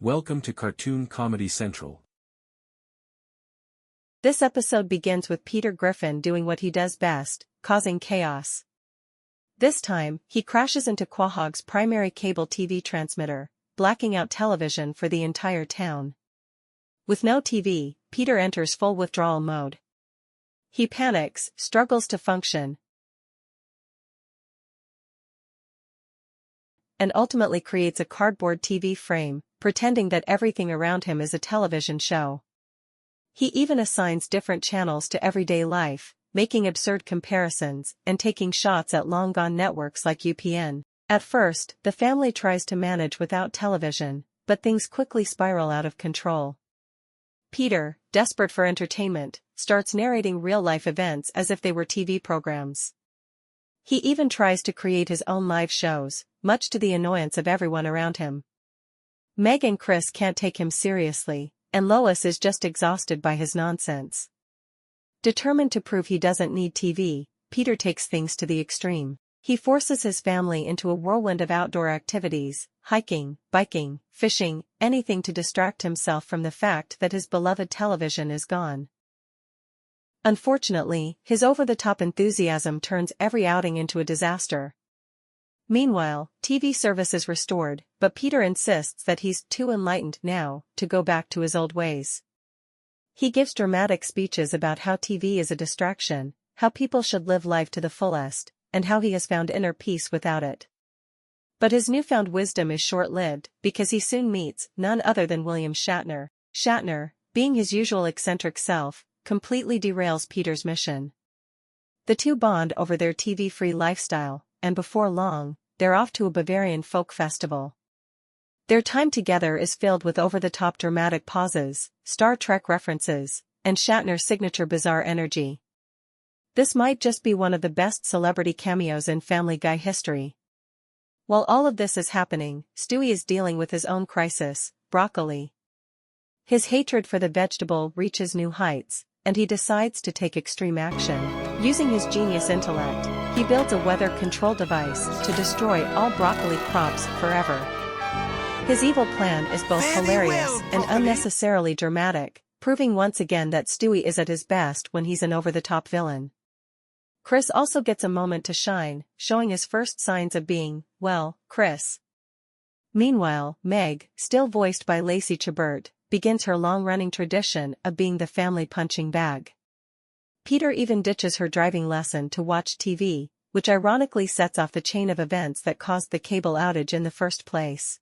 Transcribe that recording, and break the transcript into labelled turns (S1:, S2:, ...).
S1: Welcome to Cartoon Comedy Central.
S2: This episode begins with Peter Griffin doing what he does best, causing chaos. This time, he crashes into Quahog's primary cable TV transmitter, blacking out television for the entire town. With no TV, Peter enters full withdrawal mode. He panics, struggles to function, and ultimately creates a cardboard TV frame, pretending that everything around him is a television show. He even assigns different channels to everyday life, making absurd comparisons and taking shots at long-gone networks like UPN. At first, the family tries to manage without television, but things quickly spiral out of control. Peter, desperate for entertainment, starts narrating real-life events as if they were TV programs. He even tries to create his own live shows, much to the annoyance of everyone around him. Meg and Chris can't take him seriously, and Lois is just exhausted by his nonsense. Determined to prove he doesn't need TV, Peter takes things to the extreme. He forces his family into a whirlwind of outdoor activities, hiking, biking, fishing, anything to distract himself from the fact that his beloved television is gone. Unfortunately, his over-the-top enthusiasm turns every outing into a disaster. Meanwhile, TV service is restored, but Peter insists that he's too enlightened now to go back to his old ways. He gives dramatic speeches about how TV is a distraction, how people should live life to the fullest, and how he has found inner peace without it. But his newfound wisdom is short-lived, because he soon meets none other than William Shatner. Shatner, being his usual eccentric self, completely derails Peter's mission. The two bond over their TV-free lifestyle, and before long, they're off to a Bavarian folk festival. Their time together is filled with over-the-top dramatic pauses, Star Trek references, and Shatner's signature bizarre energy. This might just be one of the best celebrity cameos in Family Guy history. While all of this is happening, Stewie is dealing with his own crisis, broccoli. His hatred for the vegetable reaches new heights, and he decides to take extreme action. Using his genius intellect, he builds a weather control device to destroy all broccoli crops forever. His evil plan is both hilarious and unnecessarily dramatic, proving once again that Stewie is at his best when he's an over-the-top villain. Chris also gets a moment to shine, showing his first signs of being, well, Chris. Meanwhile, Meg, still voiced by Lacey Chabert, begins her long-running tradition of being the family punching bag. Peter even ditches her driving lesson to watch TV, which ironically sets off the chain of events that caused the cable outage in the first place.